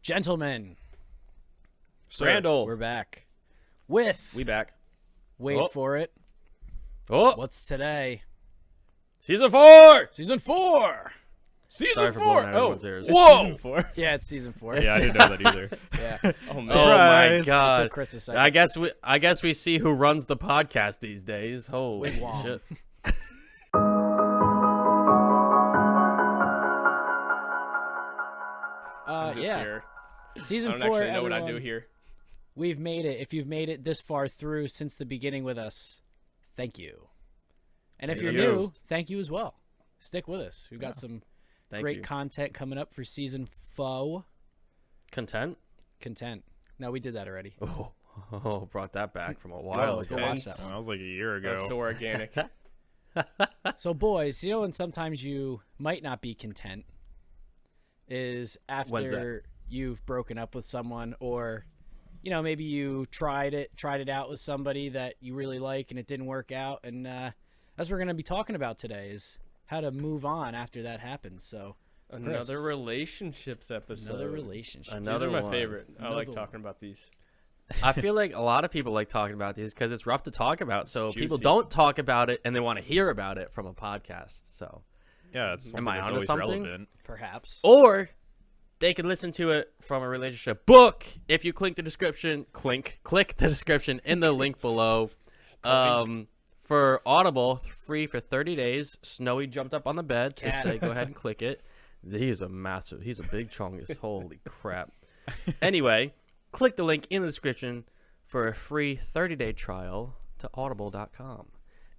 Gentlemen, Randall, we're back with. we back. Wait for it. Oh, What's today? season 4. Season 4. Sorry for blowing out everyone's ears. Whoa! Season 4? Yeah, it's season 4. Yeah, I didn't know that either. Yeah. Oh my Surprise. It god! took Chris a second. I guess we see who runs the podcast these days. Holy Wigwam. shit! I'm just yeah. here. Season I 4. don't actually know what I everyone, do here. We've made it. If you've made it this far through since the beginning with us, thank you. And if Thank you're you. new, thank you as well. Stick with us. We've got some Thank great you. content coming up for season 4. Content. No, we did that already. Oh, brought that back from a while Bro, let's ago. go watch that That one. was like a year ago. That's so organic. So, boys, you know, and sometimes you might not be content is When's after you've broken up with someone, or, you know, maybe you tried it out with somebody that you really like and it didn't work out. And that's what we're going to be talking about today is how to move on after that happens. So, Another relationships episode. another relationship. These Another are my one. favorite. I like Another talking about these. I feel like a lot of people like talking about these because it's rough to talk about. So It's people juicy. don't talk about it and they want to hear about it from a podcast. So, Yeah, it's something Am I that's onto always something? relevant. Perhaps. or they could listen to it from a relationship book if you click the description. Click the description in the link below. For Audible, free for 30 days. Snowy jumped up on the bed to say, go ahead and click it. He's a big chungus. Holy crap. Anyway, click the link in the description for a free 30-day trial to audible.com.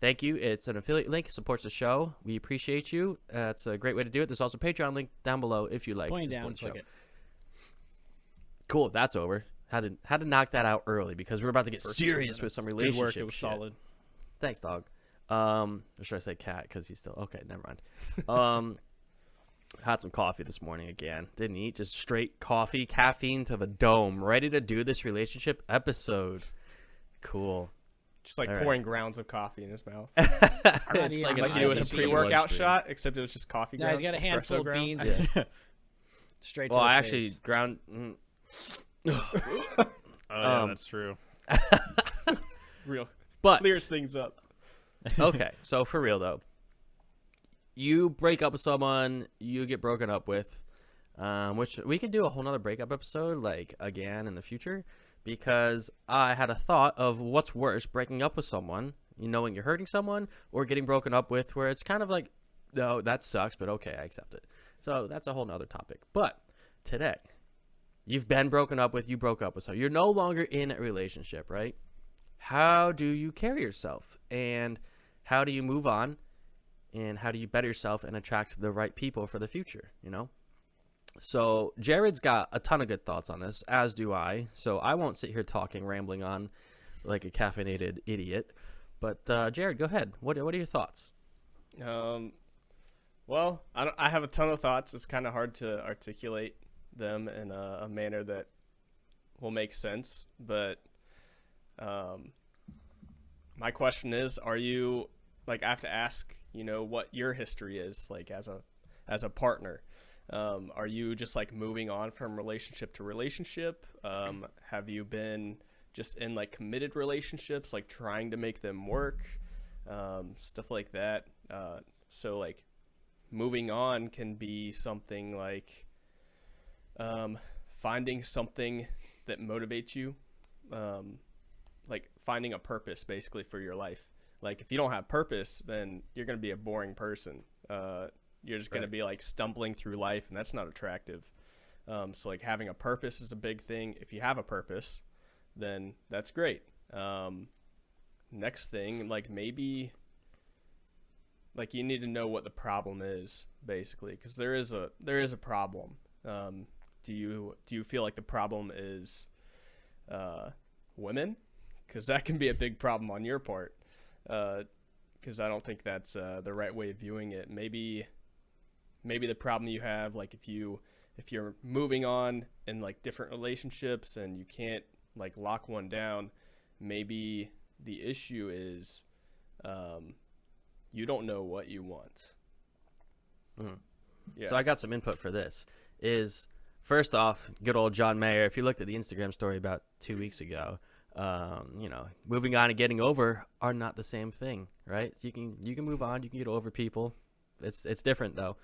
Thank you. It's an affiliate link. Supports the show. We appreciate you. It's a great way to do it. There's also a Patreon link down below if you like Pointing to down, support the click show. it. Cool. That's over. Had to knock that out early because we're about to get serious with some Good relationship work. It was shit. solid. Thanks, dog. Or should I say cat? Because he's still okay. Never mind. Had some coffee this morning again. Didn't eat, just straight coffee, caffeine to the dome. Ready to do this relationship episode. Cool. Just like All right. pouring grounds of coffee in his mouth. It's like Like an you do with a IBG. pre-workout shot, except it was just coffee No, he's grounds. got a handful espresso of grounds. beans. Yeah. Straight Well, to the I actually face. ground. Oh, yeah, Um, that's true. Real But clears things up. okay, so for real though, you break up with someone, you get broken up with, which we could do a whole nother breakup episode like again in the future, because I had a thought of what's worse, breaking up with someone, you knowing you're hurting someone, or getting broken up with where it's kind of like, no, that sucks, but okay, I accept it. So that's a whole nother topic. But today, you've been broken up with, you broke up with someone, you're no longer in a relationship, right? How do you carry yourself, and how do you move on, and how do you better yourself and attract the right people for the future, you know? So Jared's got a ton of good thoughts on this, as do I. So I won't sit here talking, rambling on like a caffeinated idiot. But Jared, go ahead. What are your thoughts? Well, I have a ton of thoughts. It's kind of hard to articulate them in a manner that will make sense. But my question is, are you, like, I have to ask, you know, what your history is, like, as a partner. Are you just, like, moving on from relationship to relationship? Have you been just in, like, committed relationships, like, trying to make them work? Stuff like that. So, like, moving on can be something like finding something that motivates you, like finding a purpose basically for your life. Like if you don't have purpose, then you're going to be a boring person. You're just going to be like stumbling through life, and that's not attractive. So like having a purpose is a big thing. If you have a purpose, then that's great. Next thing, like maybe like you need to know what the problem is basically, because there is a problem. Do you feel like the problem is women? Because that can be a big problem on your part. Because I don't think that's the right way of viewing it. Maybe the problem you have, like if you're moving on in like different relationships and you can't like lock one down, maybe the issue is you don't know what you want. Mm. Yeah. So I got some input for this. Is First off, good old John Mayer. If you looked at the Instagram story about 2 weeks ago, moving on and getting over are not the same thing, right? So you can move on, you can get over people. It's different though.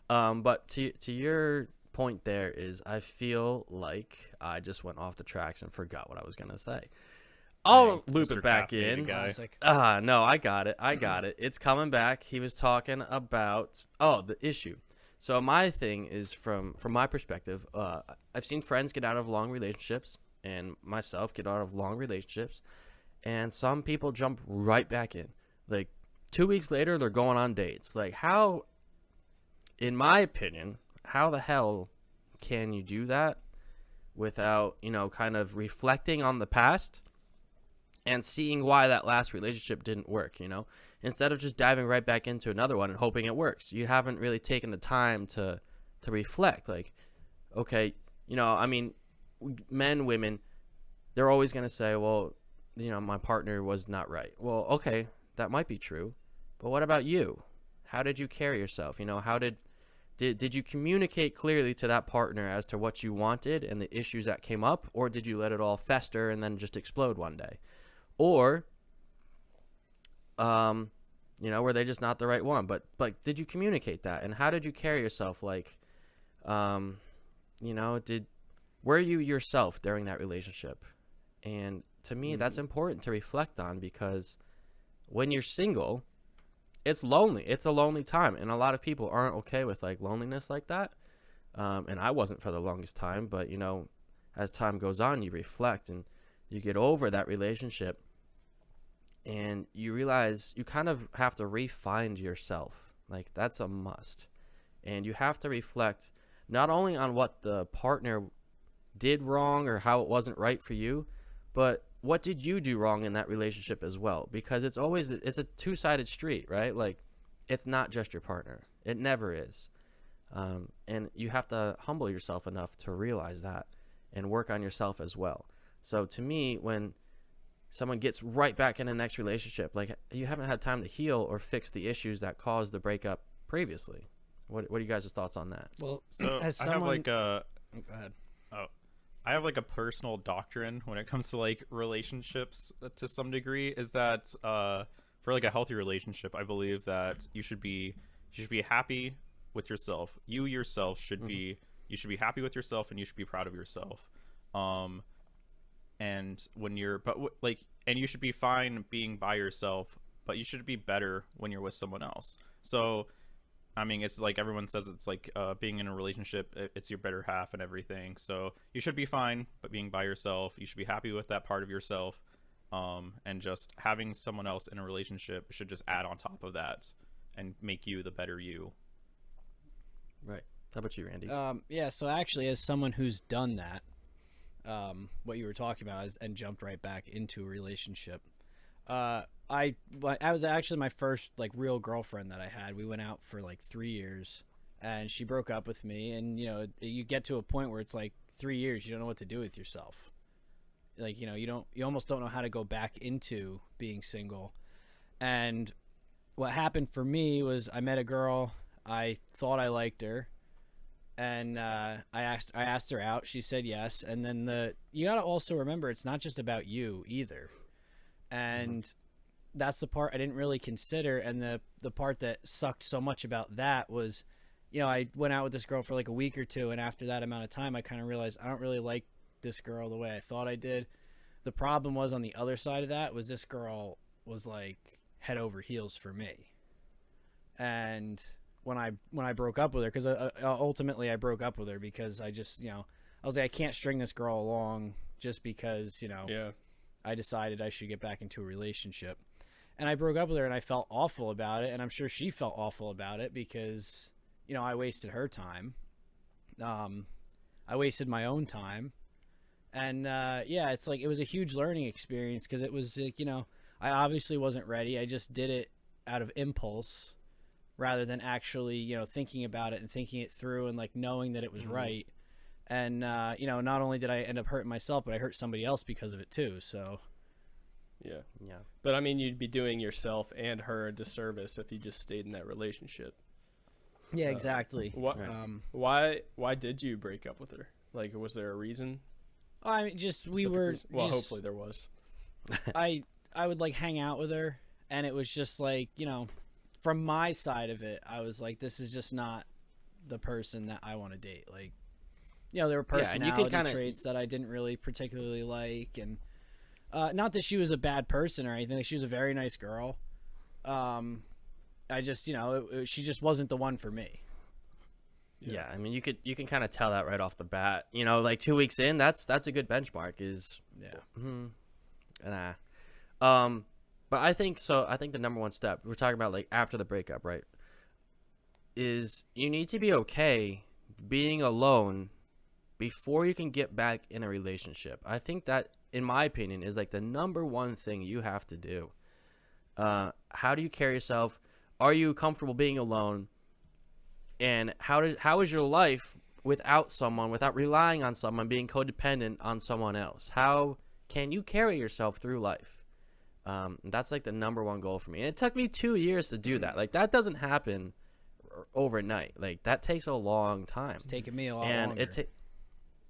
But to your point there is, I feel like I just went off the tracks and forgot what I was gonna say. I'll loop Mr. it back Caffeinated in. guy. Classic. No, I got it. It's coming back. He was talking about the issue. So my thing is from my perspective, I've seen friends get out of long relationships and myself get out of long relationships, and some people jump right back in. Like 2 weeks later, they're going on dates. Like, how, in my opinion, how the hell can you do that without, kind of reflecting on the past and seeing why that last relationship didn't work, Instead of just diving right back into another one and hoping it works. You haven't really taken the time to reflect. Like, okay, men, women, they're always going to say, well, my partner was not right. Well, okay, that might be true. But what about you? How did you carry yourself? How did you communicate clearly to that partner as to what you wanted and the issues that came up? Or did you let it all fester and then just explode one day? Or, were they just not the right one? But did you communicate that? And how did you carry yourself? Like, were you yourself during that relationship? And to me, that's important to reflect on, because when you're single, it's lonely. It's a lonely time. And a lot of people aren't okay with like loneliness like that. And I wasn't for the longest time, but as time goes on, you reflect and you get over that relationship. And you realize you kind of have to re-find yourself. Like, that's a must. And you have to reflect not only on what the partner did wrong or how it wasn't right for you, but what did you do wrong in that relationship as well? Because it's a two-sided street, right? Like, it's not just your partner. It never is. And you have to humble yourself enough to realize that and work on yourself as well. So to me, when someone gets right back in the next relationship, like, you haven't had time to heal or fix the issues that caused the breakup previously. What are you guys' thoughts on that? Well, So as I someone, have like a go ahead. I have like a personal doctrine when it comes to like relationships to some degree, is that for like a healthy relationship, I believe that you should be happy with yourself. You yourself should be happy with yourself, and you should be proud of yourself. And when you're and you should be fine being by yourself, but you should be better when you're with someone else. So I mean, it's like everyone says, it's like being in a relationship, it's your better half and everything. So you should be fine, but being by yourself, you should be happy with that part of yourself. And just having someone else in a relationship should just add on top of that and make you the better you. Right. How about you, Randy? Yeah, so actually, as someone who's done that, what you were talking about and jumped right back into a relationship, I was actually my first like real girlfriend that I had. We went out for like 3 years, and she broke up with me. And you get to a point where it's like 3 years, you don't know what to do with yourself. Like, you almost don't know how to go back into being single. And what happened for me was I met a girl. I thought I liked her, and I asked her out. She said yes. And then you got to also remember, it's not just about you either. And that's the part I didn't really consider. And the part that sucked so much about that was, I went out with this girl for like a week or two, and after that amount of time, I kind of realized I don't really like this girl the way I thought I did. The problem was, on the other side of that, was this girl was like head over heels for me. And when I broke up with her, because ultimately I broke up with her because I just, I was like, I can't string this girl along just because, Yeah. I decided I should get back into a relationship. And I broke up with her, and I felt awful about it, and I'm sure she felt awful about it because, I wasted her time. I wasted my own time. And, yeah, it's like, it was a huge learning experience because it was, like, I obviously wasn't ready. I just did it out of impulse rather than actually, thinking about it and thinking it through and, like, knowing that it was right. And, not only did I end up hurting myself, but I hurt somebody else because of it too. So, Yeah. Yeah. But I mean, you'd be doing yourself and her a disservice if you just stayed in that relationship. yeah, exactly. What? Right. Why did you break up with her? Like, was there a reason? I mean, just we Specific were. reason? Well, just- hopefully there was. I would like hang out with her, and it was just like, you know, from my side of it, I was like, this is just not the person that I want to date. Like, you know, there were Yeah, and you personality could kinda- traits that I didn't really particularly like, and not that she was a bad person or anything. Like, she was a very nice girl. I just, you know, she just wasn't the one for me. Yeah, I mean, you can kind of tell that right off the bat. You know, like 2 weeks in, that's a good benchmark. Is Yeah. but I think so. I think the number one step we're talking about, like after the breakup, right, is you need to be okay being alone before you can get back in a relationship. I think that, in my opinion, is like the number one thing you have to do. How do you carry yourself? Are you comfortable being alone? And how is your life without someone, without relying on someone, being codependent on someone else? How can you carry yourself through life? That's like the number one goal for me. And it took me 2 years to do that. Like, that doesn't happen overnight. Like, that takes a long time. It's taken me a lot And longer.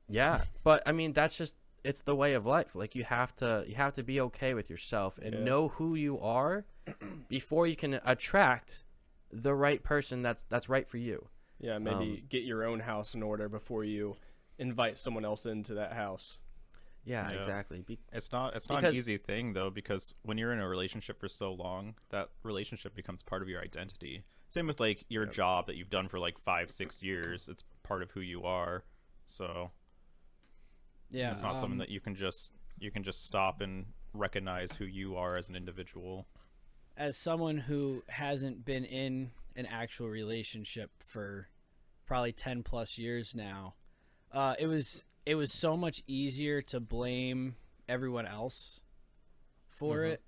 yeah, but I mean, that's just, it's the way of life. Like, you have to be okay with yourself and know who you are before you can attract the right person that's right for you. Yeah, maybe get your own house in order before you invite someone else into that house. Yeah, Yeah. exactly. It's not an Because- easy thing though, because when you're in a relationship for so long, that relationship becomes part of your identity. Same with like your job that you've done for like 5-6 years. It's part of who you are. So Yeah, it's not something that you can just stop and recognize who you are as an individual. as someone who hasn't been in an actual relationship for probably 10 plus years now, it was so much easier to blame everyone else for it.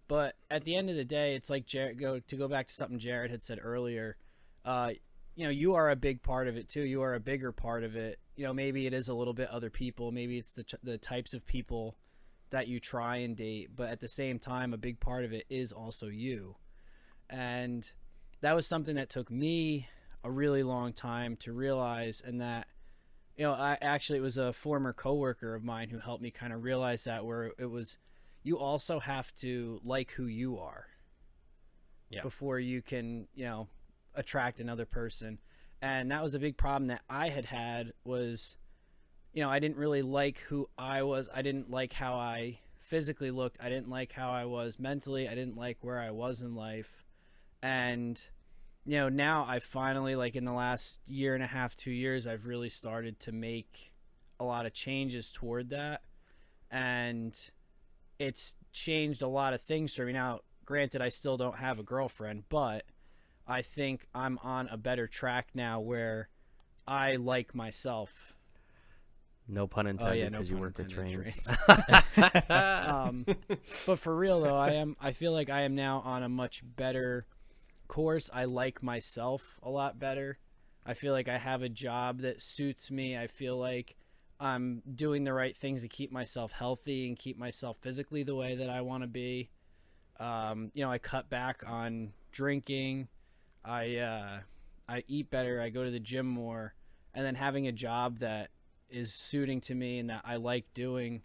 But at the end of the day, it's like to go back to something Jared had said earlier. You know, you are a big part of it too. You are a bigger part of it. You know, maybe it is a little bit other people. Maybe it's the types of people that you try and date, but at the same time, a big part of it is also you. And that was something that took me a really long time to realize. And that, you know, it was a former coworker of mine who helped me kind of realize that, where it was, you also have to like who you are before you can, you know, attract another person. And that was a big problem that I had was, you know, I didn't really like who I was. I didn't like how I physically looked. I didn't like how I was mentally. I didn't like where I was in life. And, you know, now I finally, like in the last year and a half, 2 years, I've really started to make a lot of changes toward that. And it's changed a lot of things for me. Now, granted, I still don't have a girlfriend, but I think I'm on a better track now where I like myself. No pun intended, no because you pun work the intended, trains. But for real though, I feel like I am now on a much better course. I like myself a lot better. I feel like I have a job that suits me. I feel like I'm doing the right things to keep myself healthy and keep myself physically the way that I want to be. You know, I cut back on drinking. I eat better. I go to the gym more, and then having a job that is suiting to me and that I like doing,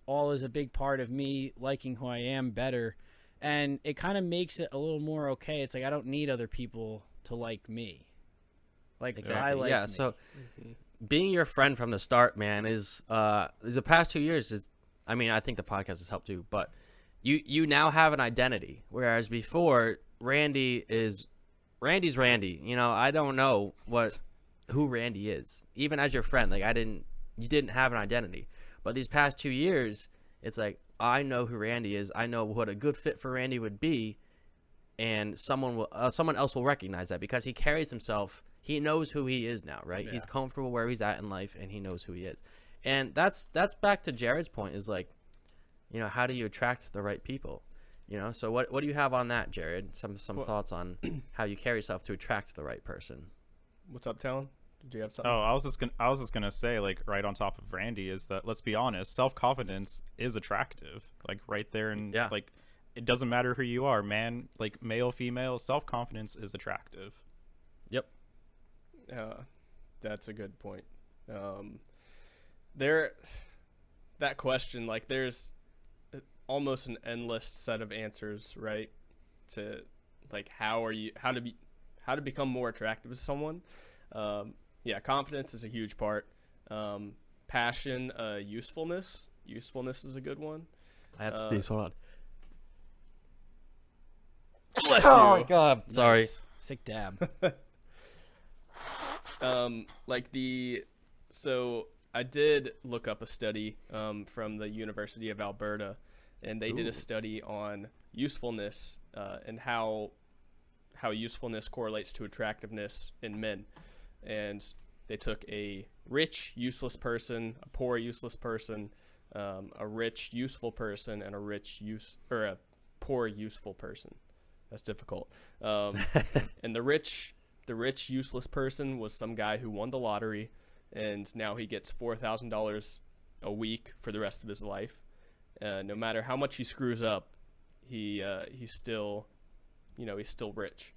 all is a big part of me liking who I am better. And it kind of makes it a little more okay. It's like I don't need other people to like me. Like, Exactly. I like yeah. me. So being your friend from the start, man, is the past 2 years is, I mean, I think the podcast has helped too, but you now have an identity, whereas before Randy's Randy. You know, I don't know who Randy is, even as your friend. Like, you didn't have an identity, but these past 2 years, it's like, I know who Randy is. I know what a good fit for Randy would be, and someone else will recognize that because he carries himself. He knows who he is now, right? Yeah. He's comfortable where he's at in life, and he knows who he is. And that's back to Jared's point, is like, you know, how do you attract the right people? You know, so what do you have on that, Jared? Some thoughts on how you carry yourself to attract the right person. What's up, Talon? Did you have something? Oh, I was just gonna say, like, right on top of Randy, is that, let's be honest, self-confidence is attractive. Like, right there, and Yeah. like, it doesn't matter who you are, man. Like, male, female, self-confidence is attractive. Yep. That's a good point. that question, like there's almost an endless set of answers, right? To like how to become more attractive to someone. Yeah, confidence is a huge part. Passion, usefulness is a good one. I had to sneeze. Hold on. Bless Oh you. my god. Sorry. Nice. Sick dab. So I did look up a study from the University of Alberta, and they did a study on usefulness and how usefulness correlates to attractiveness in men. And they took a rich useless person, a poor useless person, a rich useful person, and a poor useful person. That's difficult. And the rich useless person was some guy who won the lottery, and now he gets $4,000 a week for the rest of his life. No matter how much he screws up, he's still rich.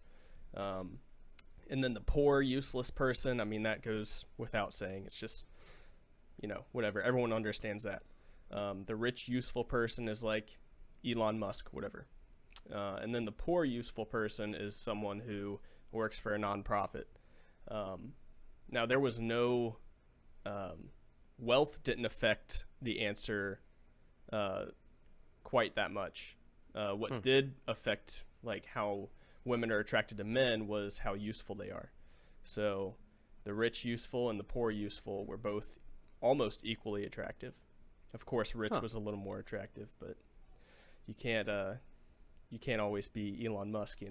And then the poor useless person, I mean, that goes without saying. It's just, whatever. Everyone understands that. The rich useful person is like Elon Musk, whatever. And then the poor useful person is someone who works for a nonprofit. Now, there was no wealth didn't affect the answer quite that much. What did affect like how women are attracted to men was how useful they are. So the rich useful and the poor useful were both almost equally attractive. Of course, rich was a little more attractive, but you can't always be Elon Musk, Yeah.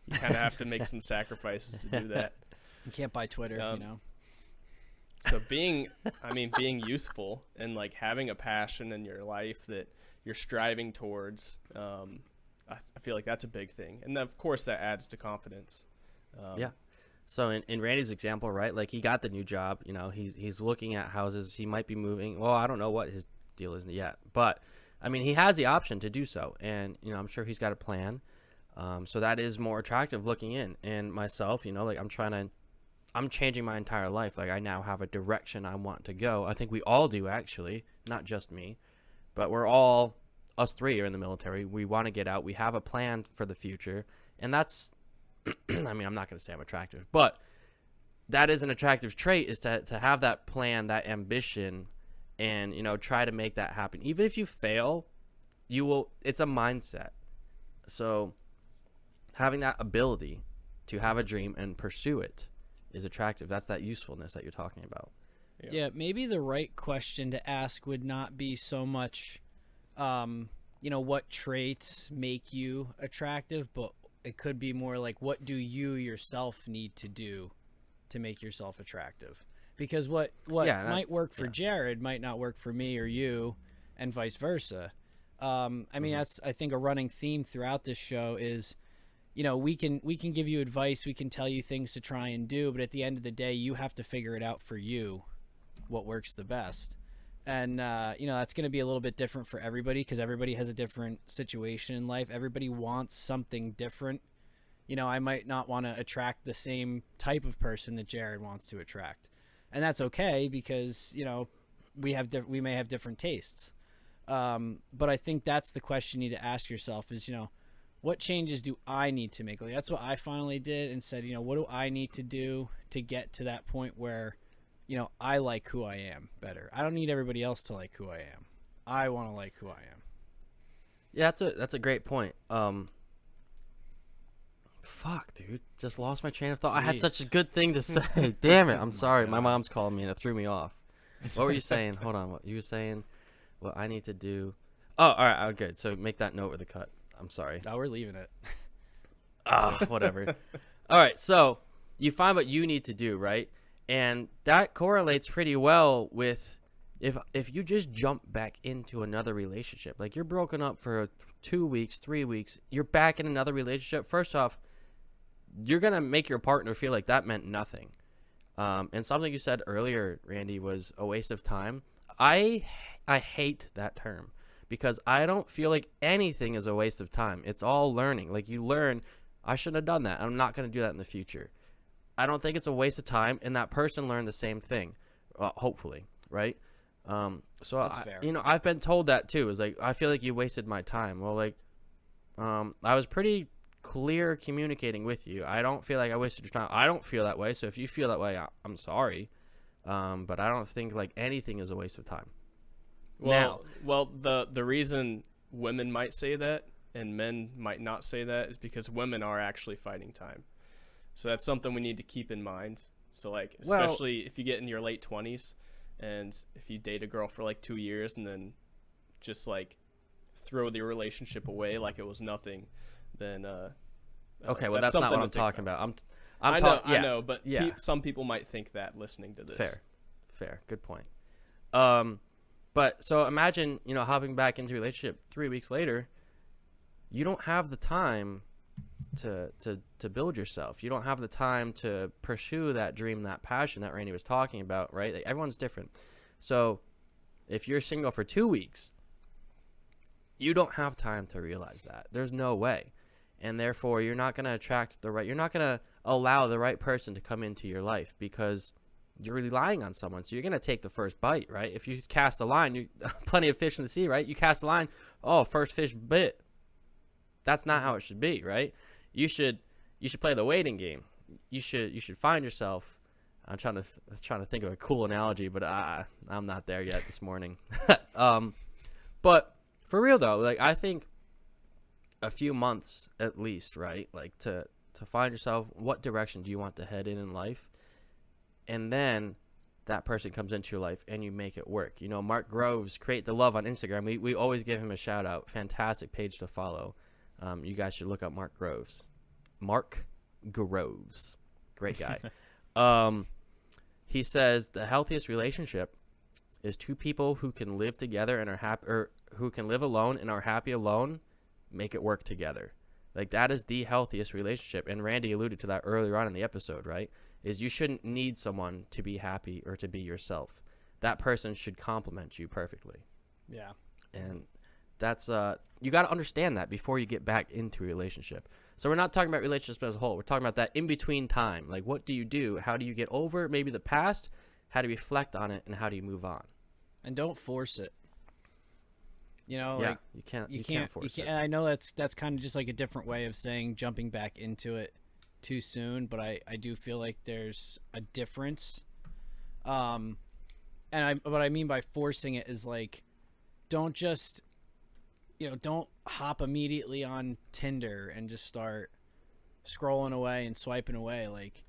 You kind of have to make some sacrifices to do that. You can't buy Twitter, So being useful and like having a passion in your life that you're striving towards, I feel like that's a big thing. And of course that adds to confidence. Yeah. So in Randy's example, right, like he got the new job, he's looking at houses. He might be moving. Well, I don't know what his deal is yet, but I mean, he has the option to do so. And, I'm sure he's got a plan. So that is more attractive looking in. And myself, like I'm changing my entire life. Like I now have a direction I want to go. I think we all do, actually, not just me, but us three are in the military. We want to get out. We have a plan for the future. And that's, I mean, I'm not going to say I'm attractive, but that is an attractive trait, is to have that plan, that ambition, and, try to make that happen. Even if you fail, it's a mindset. So having that ability to have a dream and pursue it is attractive. That's that usefulness that you're talking about. Yeah, maybe the right question to ask would not be so much, what traits make you attractive, but it could be more like, what do you yourself need to do to make yourself attractive? Because what might work for Jared might not work for me or you, and vice versa. I mean, that's, I think, a running theme throughout this show is, we can give you advice, we can tell you things to try and do, but at the end of the day, you have to figure it out for you, what works the best. And, that's going to be a little bit different for everybody, because everybody has a different situation in life. Everybody wants something different. I might not want to attract the same type of person that Jared wants to attract. And that's okay, because, we may have different tastes. But I think that's the question you need to ask yourself is, what changes do I need to make? Like, that's what I finally did, and said, what do I need to do to get to that point where, I like who I am better. I don't need everybody else to like who I am. I want to like who I am. Yeah, that's a great point. Fuck, dude. Just lost my train of thought. I had such a good thing to say. Damn it. I'm sorry. My mom's calling me and it threw me off. What were you saying? Hold on. What you were saying? What I need to do. Oh, all right. Oh, good. So make that note with a cut. I'm sorry. No, we're leaving it. Whatever. All right. So you find what you need to do, right? And that correlates pretty well with if you just jump back into another relationship. Like, you're broken up for 2 weeks, 3 weeks. You're back in another relationship. First off, you're going to make your partner feel like that meant nothing. And something you said earlier, Randy, was a waste of time. I hate that term, because I don't feel like anything is a waste of time. It's all learning. Like, you learn, I shouldn't have done that. I'm not going to do that in the future. I don't think it's a waste of time, and that person learned the same thing, hopefully, right? So That's fair. I've been told that too. Is like, I feel like you wasted my time. Well, like, I was pretty clear communicating with you. I don't feel like I wasted your time. I don't feel that way. So if you feel that way, I'm sorry. But I don't think like anything is a waste of time. Well, the reason women might say that and men might not say that is because women are actually fighting time. So that's something we need to keep in mind. So like, especially if you get in your late 20s and if you date a girl for like 2 years and then just like throw the relationship away like it was nothing, then okay, well that's not what I'm talking about. I know, but yeah. Some people might think that listening to this. Fair, good point. But so imagine, hopping back into a relationship 3 weeks later, you don't have the time to build yourself. You don't have the time to pursue that dream, that passion that Randy was talking about, right? Like, everyone's different. So if you're single for 2 weeks, you don't have time to realize that. There's no way. And therefore, you're not going to you're not going to allow the right person to come into your life because you're relying on someone. So you're going to take the first bite, right? If you cast a line, you plenty of fish in the sea, right? You cast a line, first fish bit. That's not how it should be, right? You should play the waiting game. You should find yourself. I'm trying to think of a cool analogy, but I'm not there yet this morning. But for real though, like, I think a few months at least, right? Like, to find yourself, what direction do you want to head in life? And then that person comes into your life and you make it work. Mark Groves, Create the Love on Instagram. We always give him a shout out. Fantastic page to follow. You guys should look up Mark Groves. Mark Groves. Great guy. He says the healthiest relationship is two people who can live together and are happy, or who can live alone and are happy alone, make it work together. Like, that is the healthiest relationship. And Randy alluded to that earlier on in the episode, right? Is you shouldn't need someone to be happy or to be yourself. That person should complement you perfectly. Yeah. And that's you got to understand that before you get back into a relationship. So we're not talking about relationships as a whole. We're talking about that in between time. Like, what do you do? How do you get over maybe the past? How do you reflect on it, and how do you move on? And don't force it. Like, you can't force it. I know that's kind of just like a different way of saying jumping back into it too soon, but I do feel like there's a difference. And what I mean by forcing it is, like, don't just don't hop immediately on Tinder and just start scrolling away and swiping away. Like,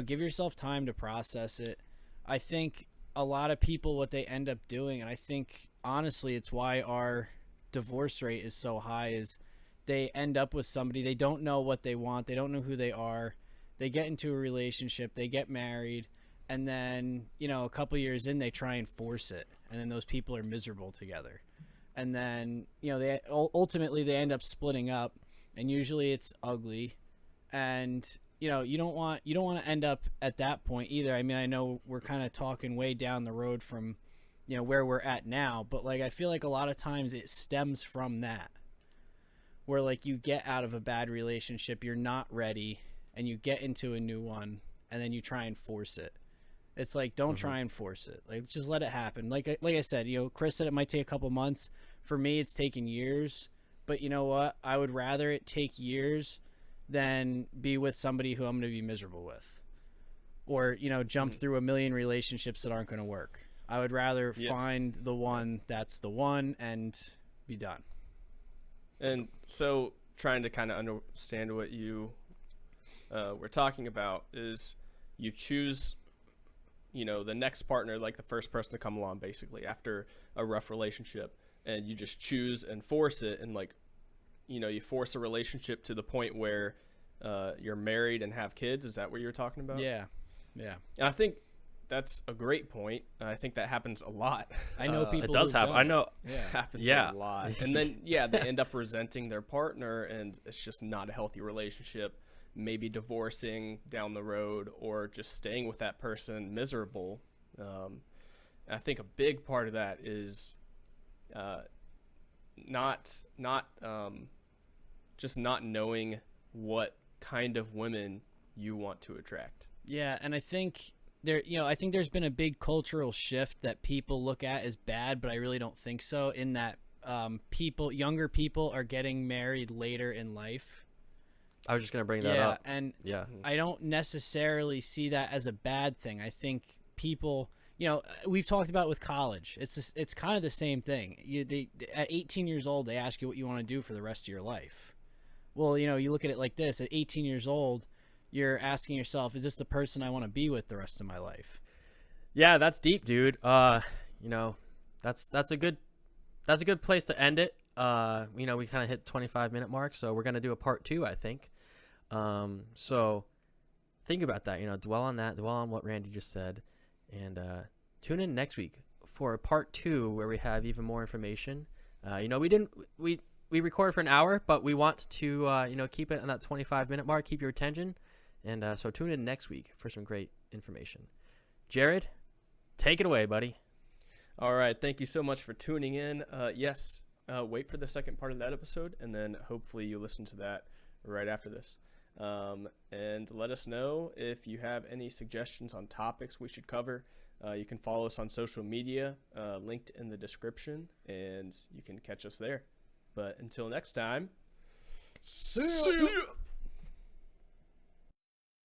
give yourself time to process it. I think a lot of people, what they end up doing, and I think honestly it's why our divorce rate is so high, is they end up with somebody, they don't know what they want, they don't know who they are, they get into a relationship, they get married, and then a couple years in they try and force it, and then those people are miserable together. And then they ultimately they end up splitting up, and usually it's ugly. And you don't want to end up at that point either. I mean, I know we're kind of talking way down the road from where we're at now, but like, I feel like a lot of times it stems from that, where like you get out of a bad relationship, you're not ready, and you get into a new one, and then you try and force it. It's like, don't try and force it. Like, just let it happen. Like I said, Chris said it might take a couple months. For me, it's taken years. But you know what? I would rather it take years than be with somebody who I'm going to be miserable with. Or, jump through a million relationships that aren't going to work. I would rather find the one that's the one and be done. And so, trying to kind of understand what you were talking about is you choose the next partner, like the first person to come along, basically, after a rough relationship, and you just choose and force it, and like, you force a relationship to the point where you're married and have kids. Is that what you're talking about? Yeah. And I think that's a great point. I think that happens a lot. I know people. It does happen. I know. Yeah. Happens a lot. And then, they end up resenting their partner, and it's just not a healthy relationship. Maybe divorcing down the road, or just staying with that person miserable. I think a big part of that is just not knowing what kind of women you want to attract. Yeah, and I think there, I think there's been a big cultural shift that people look at as bad, but I really don't think so. In that, younger people are getting married later in life. I was just gonna bring that Yeah, up. and Yeah. I don't necessarily see that as a bad thing. I think people, we've talked about with college. It's kind of the same thing. At 18 years old, they ask you what you want to do for the rest of your life. Well, you look at it like this. At 18 years old, you're asking yourself, is this the person I want to be with the rest of my life? Yeah, that's deep, dude. That's a good place to end it. We kind of hit the 25-minute mark, so we're gonna do a part 2, I think. So think about that. Dwell on that. Dwell on what Randy just said, and tune in next week for a part 2 where we have even more information. We recorded for an hour, but we want to keep it on that 25-minute mark. Keep your attention, and so tune in next week for some great information. Jared, take it away, buddy. All right. Thank you so much for tuning in. Yes. Wait for the second part of that episode, and then hopefully you listen to that right after this. And let us know if you have any suggestions on topics we should cover. You can follow us on social media, linked in the description, and you can catch us there. But until next time, See ya.